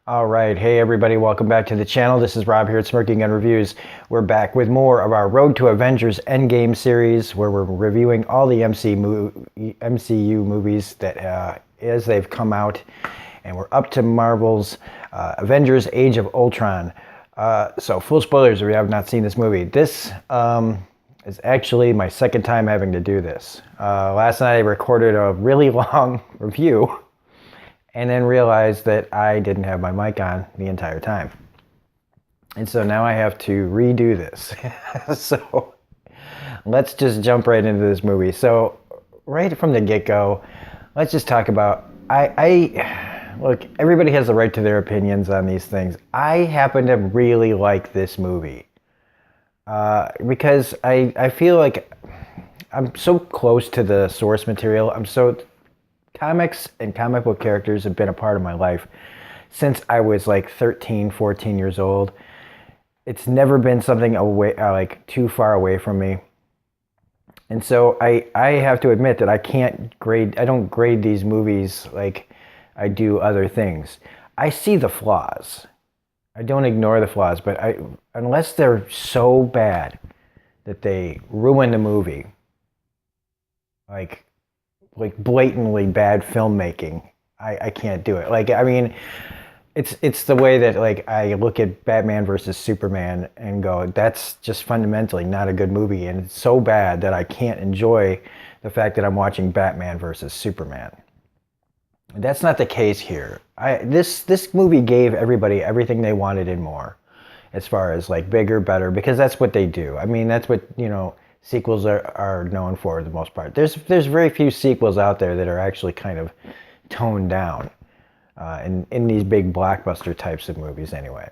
All right. Hey, everybody. Welcome back to the channel. This is Rob here at Smirking Gun Reviews. We're back with more of our Road to Avengers Endgame series where we're reviewing all the MCU movies that as they've come out. And we're up to Marvel's Avengers Age of Ultron. So full spoilers if you have not seen this movie. This is actually my second time having to do this. Last night I recorded a really long review and then realized that I didn't have my mic on the entire time. And so now I have to redo this. So let's just jump right into this movie. So right from the get-go, let's just talk about, look, everybody has the right to their opinions on these things. I happen to really like this movie because I feel like I'm so close to the source material. Comics and comic book characters have been a part of my life since I was like 13, 14 years old. It's never been something like too far away from me. And so I have to admit that I don't grade these movies like I do other things. I see the flaws. I don't ignore the flaws, but unless they're so bad that they ruin the movie, like blatantly bad filmmaking, I can't do it. It's the way that I look at Batman versus Superman and go, that's just fundamentally not a good movie, and it's so bad that I can't enjoy the fact that I'm watching Batman versus Superman. That's not the case here. This movie gave everybody everything they wanted and more, as far as like bigger, better, because that's what they do. I mean, that's what, sequels are known for the most part. There's very few sequels out there that are actually kind of toned down in these big blockbuster types of movies anyway.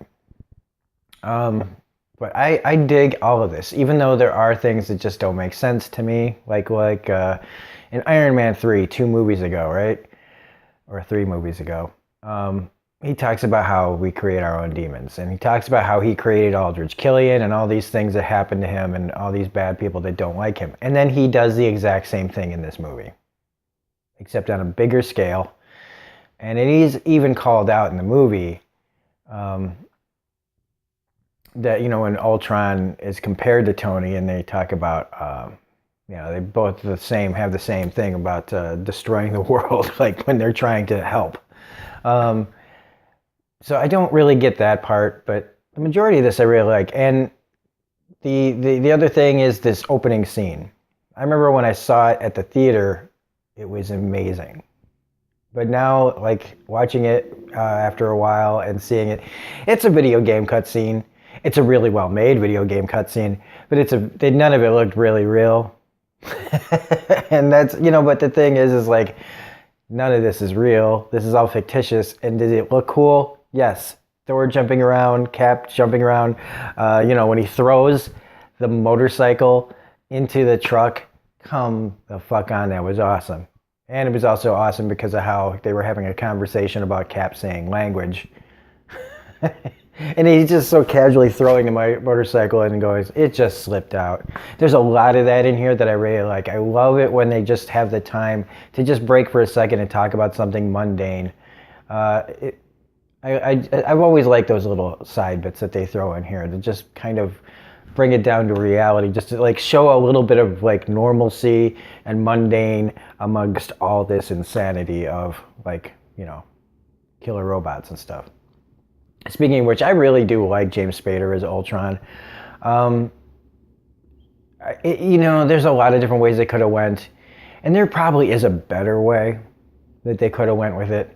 But I dig all of this, even though there are things that just don't make sense to me, like in Iron Man 3, 2 movies ago, right? Or 3 movies ago. He talks about how we create our own demons, and he talks about how he created Aldrich Killian and all these things that happened to him and all these bad people that don't like him. And then he does the exact same thing in this movie, except on a bigger scale. And it is even called out in the movie that, when Ultron is compared to Tony, and they talk about, they both have the same thing about destroying the world, like when they're trying to help. So I don't really get that part, but the majority of this I really like. And the other thing is this opening scene. I remember when I saw it at the theater, it was amazing. But now, watching it after a while and seeing it, it's a video game cutscene. It's a really well-made video game cutscene, but none of it looked really real. And that's, but the thing is none of this is real. This is all fictitious. And did it look cool? Yes. Thor jumping around, Cap jumping around. When he throws the motorcycle into the truck, come the fuck on, that was awesome. And it was also awesome because of how they were having a conversation about Cap saying language. And he's just so casually throwing the motorcycle and goes, it just slipped out. There's a lot of that in here that I really like. I love it when they just have the time to just break for a second and talk about something mundane. I've always liked those little side bits that they throw in here to just kind of bring it down to reality, just to show a little bit of normalcy and mundane amongst all this insanity of killer robots and stuff. Speaking of which, I really do like James Spader as Ultron. There's a lot of different ways they could have went, and there probably is a better way that they could have went with it.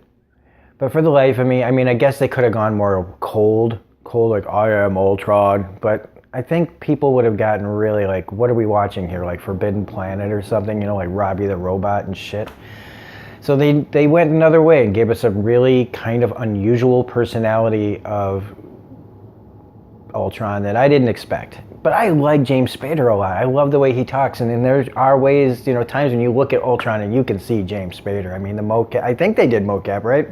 But for the life of me, I guess they could have gone more cold, like I am Ultron. But I think people would have gotten really what are we watching here? Like Forbidden Planet or something, like Robbie the Robot and shit. So they went another way and gave us a really kind of unusual personality of Ultron that I didn't expect. But I like James Spader a lot. I love the way he talks. And then there are ways, times when you look at Ultron and you can see James Spader. I mean, the mocap, I think they did mocap, right?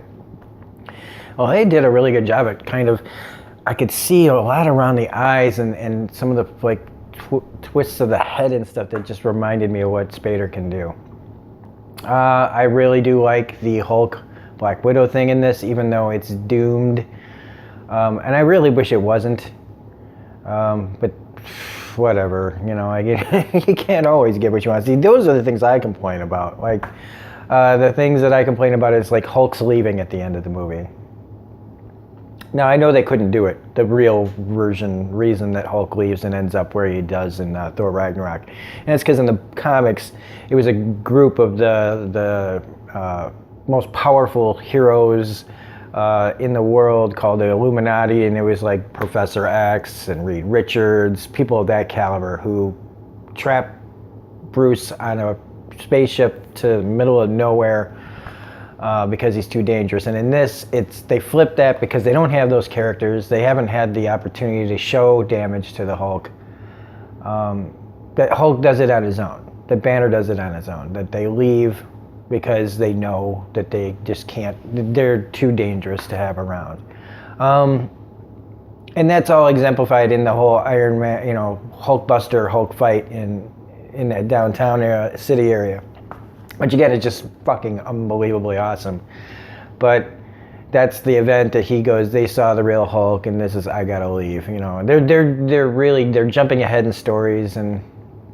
Well, they did a really good job at I could see a lot around the eyes and some of the twists of the head and stuff that just reminded me of what Spader can do. I really do like the Hulk Black Widow thing in this, even though it's doomed. And I really wish it wasn't. But whatever, you know, you can't always get what you want. See, those are the things I complain about. Like, the things that I complain about is like Hulk's leaving at the end of the movie. Now, I know they couldn't do it. The real reason that Hulk leaves and ends up where he does in Thor Ragnarok. And it's because in the comics, it was a group of the most powerful heroes in the world called the Illuminati, and it was like Professor X and Reed Richards, people of that caliber who trapped Bruce on a spaceship to the middle of nowhere because he's too dangerous. And in this, they flip that because they don't have those characters. They haven't had the opportunity to show damage to the Hulk. That Hulk does it on his own. That Banner does it on his own. That they leave because they know that they just can't. They're too dangerous to have around. And that's all exemplified in the whole Iron Man, Hulkbuster Hulk fight in that downtown city area. Which again is just fucking unbelievably awesome. But that's the event that he goes, they saw the real Hulk, and this is, I gotta leave. They're jumping ahead in stories, and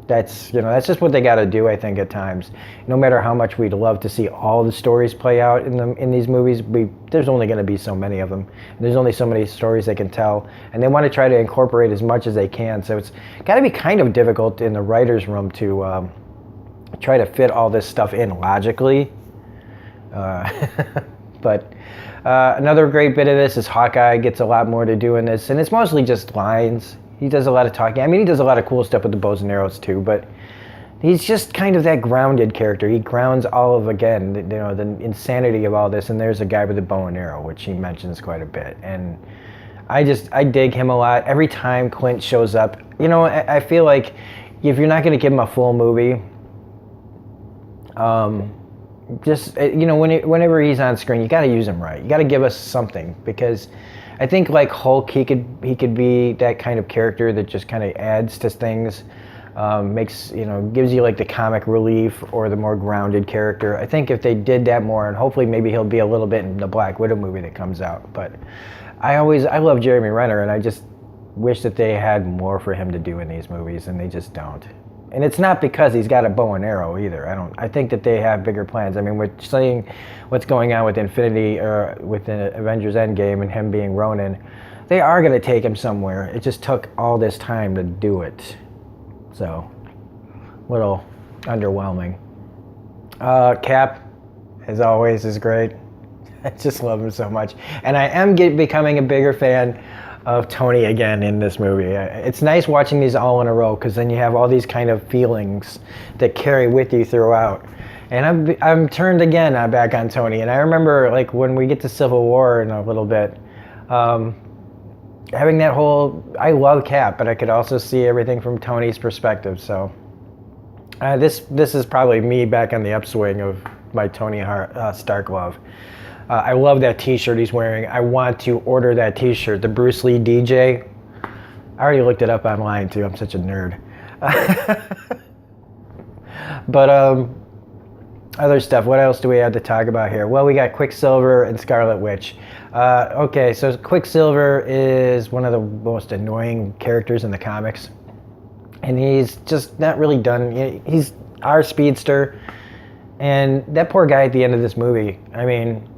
that's just what they gotta do, I think, at times. No matter how much we'd love to see all the stories play out in these movies, there's only gonna be so many of them. And there's only so many stories they can tell, and they want to try to incorporate as much as they can. So it's gotta be kind of difficult in the writer's room to try to fit all this stuff in logically. But another great bit of this is Hawkeye gets a lot more to do in this, and it's mostly just lines. He does a lot of talking. I mean, he does a lot of cool stuff with the bows and arrows too, but he's just kind of that grounded character. He grounds all of, again, the insanity of all this, and there's a guy with a bow and arrow, which he mentions quite a bit. And I dig him a lot. Every time Clint shows up, I feel like if you're not going to give him a full movie, whenever he's on screen, you got to use him right. You got to give us something, because I think like Hulk, he could be that kind of character that just kind of adds to things, gives you like the comic relief or the more grounded character. I think if they did that more, and hopefully maybe he'll be a little bit in the Black Widow movie that comes out. But I love Jeremy Renner, and I just wish that they had more for him to do in these movies, and they just don't. And it's not because he's got a bow and arrow either. I think that they have bigger plans. I mean, we're seeing what's going on with with the Avengers Endgame and him being Ronin. They are going to take him somewhere. It just took all this time to do it. So, a little underwhelming. Cap, as always, is great. I just love him so much. And I am becoming a bigger fan of Tony again in this movie. It's nice watching these all in a row, because then you have all these kind of feelings that carry with you throughout. And I'm turned again back on Tony. And I remember, like, when we get to Civil War in a little bit, having that whole, I love Cap, but I could also see everything from Tony's perspective. So this is probably me back on the upswing of my Tony Stark love. I love that t-shirt he's wearing. I want to order that t-shirt, the Bruce Lee DJ. I already looked it up online too. I'm such a nerd. But other stuff. What else do we have to talk about here? Well, we got Quicksilver and Scarlet Witch. Okay, so Quicksilver is one of the most annoying characters in the comics. And he's just not really done. He's our speedster. And that poor guy at the end of this movie, I mean,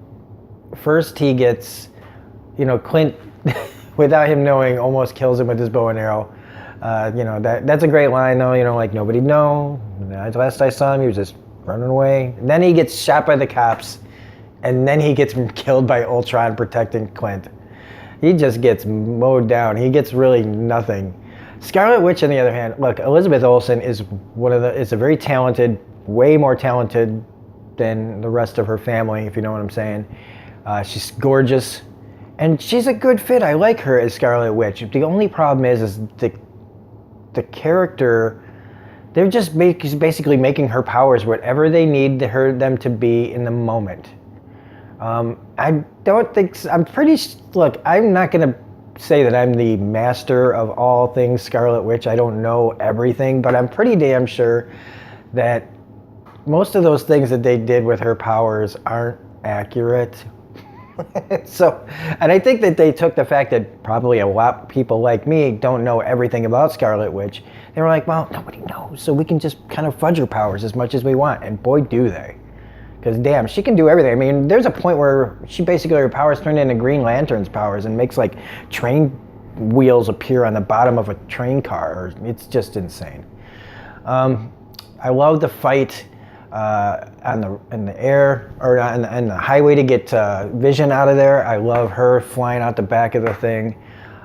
first he gets, Clint, without him knowing, almost kills him with his bow and arrow. That's a great line though, like nobody know. Last I saw him, he was just running away. And then he gets shot by the cops, and then he gets killed by Ultron protecting Clint. He just gets mowed down. He gets really nothing. Scarlet Witch, on the other hand, look, Elizabeth Olsen is is a very talented, way more talented than the rest of her family, if you know what I'm saying. She's gorgeous, and she's a good fit. I like her as Scarlet Witch. The only problem is the character. They're just basically making her powers whatever they need them to be in the moment. I don't think. Look, I'm not gonna say that I'm the master of all things Scarlet Witch. I don't know everything, but I'm pretty damn sure that most of those things that they did with her powers aren't accurate. So, and I think that they took the fact that probably a lot of people like me don't know everything about Scarlet Witch. They were like, well, nobody knows, so we can just kind of fudge her powers as much as we want. And boy, do they. Because damn, she can do everything. I mean, there's a point where she basically, her powers turn into Green Lantern's powers and makes like train wheels appear on the bottom of a train car. It's just insane. I love the fight in the air, or on the highway to get Vision out of there. I love her flying out the back of the thing.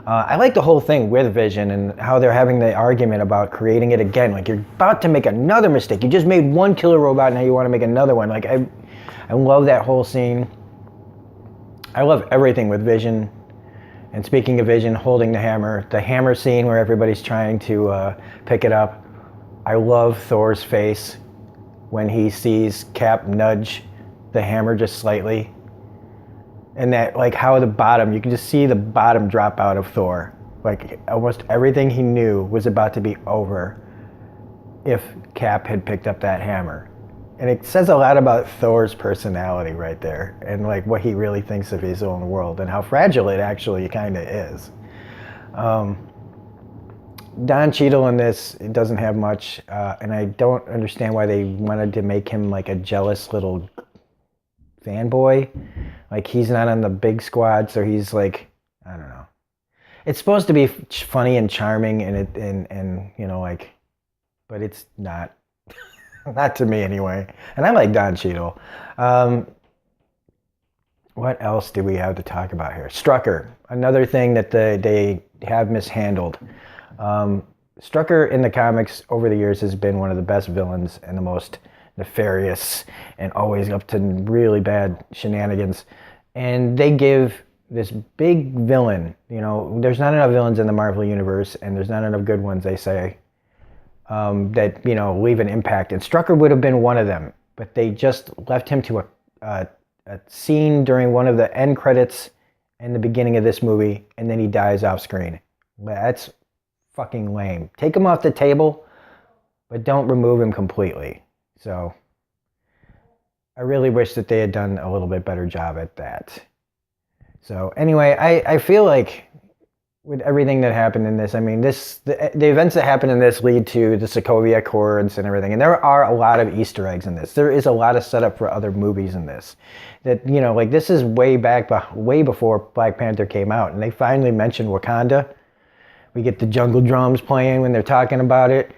I like the whole thing with Vision and how they're having the argument about creating it again. Like, you're about to make another mistake. You just made one killer robot, now you want to make another one. Like, I love that whole scene. I love everything with Vision. And speaking of Vision, holding the hammer scene where everybody's trying to pick it up. I love Thor's face when he sees Cap nudge the hammer just slightly. And that, like, how the bottom, you can just see the bottom drop out of Thor. Like, almost everything he knew was about to be over if Cap had picked up that hammer. And it says a lot about Thor's personality right there, and like what he really thinks of his own world, and how fragile it actually kind of is. Don Cheadle in this, it doesn't have much, and I don't understand why they wanted to make him like a jealous little fanboy. Like, he's not on the big squad, so he's like, I don't know. It's supposed to be funny and charming, and you know, like, but it's not. Not to me anyway. And I like Don Cheadle. What else do we have to talk about here? Strucker, another thing that they have mishandled. Strucker in the comics over the years has been one of the best villains and the most nefarious and always up to really bad shenanigans. And they give this big villain, you know, there's not enough villains in the Marvel Universe, and there's not enough good ones, they say, that, you know, leave an impact. And Strucker would have been one of them, but they just left him to a scene during one of the end credits in the beginning of this movie, and then he dies off screen. That's fucking lame. Take him off the table, but don't remove him completely. So I really wish that they had done a little bit better job at that. So anyway, I feel like with everything that happened in this, I mean, the events that happened in this lead to the Sokovia Accords and everything. And there are a lot of Easter eggs in this. There is a lot of setup for other movies in this. That, you know, like, this is way before Black Panther came out. And they finally mentioned Wakanda. We get the jungle drums playing when they're talking about it.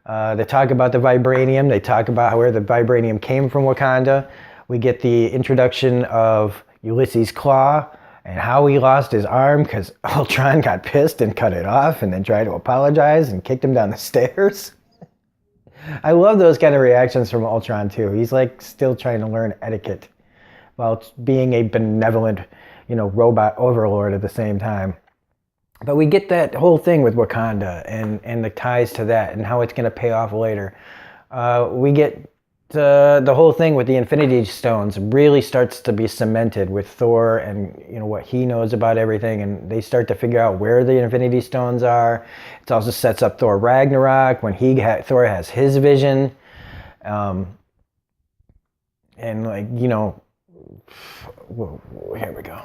They talk about the vibranium. They talk about where the vibranium came from Wakanda. We get the introduction of Ulysses Claw and how he lost his arm because Ultron got pissed and cut it off and then tried to apologize and kicked him down the stairs. I love those kind of reactions from Ultron too. He's like still trying to learn etiquette while being a benevolent, you know, robot overlord at the same time. But we get that whole thing with Wakanda and the ties to that and how it's going to pay off later. We get the whole thing with the Infinity Stones really starts to be cemented with Thor and, you know, what he knows about everything, and they start to figure out where the Infinity Stones are. It also sets up Thor Ragnarok when Thor has his vision, and, like, you know, here we go.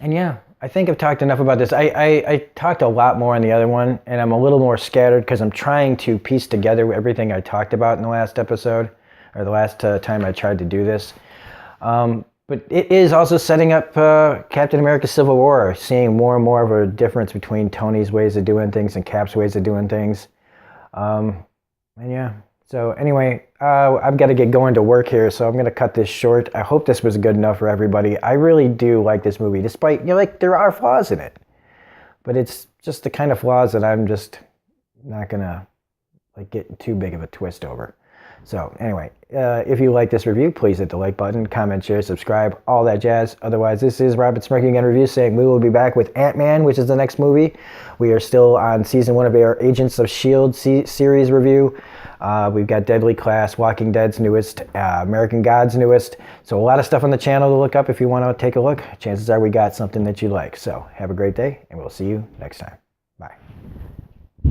And yeah, I think I've talked enough about this. I talked a lot more on the other one, and I'm a little more scattered because I'm trying to piece together everything I talked about in the last episode, or the last time I tried to do this. But it is also setting up Captain America Civil War, seeing more and more of a difference between Tony's ways of doing things and Cap's ways of doing things. And yeah. So anyway, I've got to get going to work here, so I'm going to cut this short. I hope this was good enough for everybody. I really do like this movie, despite, you know, like, there are flaws in it. But it's just the kind of flaws that I'm just not going to, like, get too big of a twist over. So anyway, if you like this review, please hit the like button, comment, share, subscribe, all that jazz. Otherwise, this is Robert Smirking Again Review saying we will be back with Ant-Man, which is the next movie. We are still on season 1 of our Agents of S.H.I.E.L.D. series review. We've got Deadly Class, Walking Dead's newest, American God's newest. So a lot of stuff on the channel to look up if you want to take a look. Chances are we got something that you like. So have a great day, and we'll see you next time.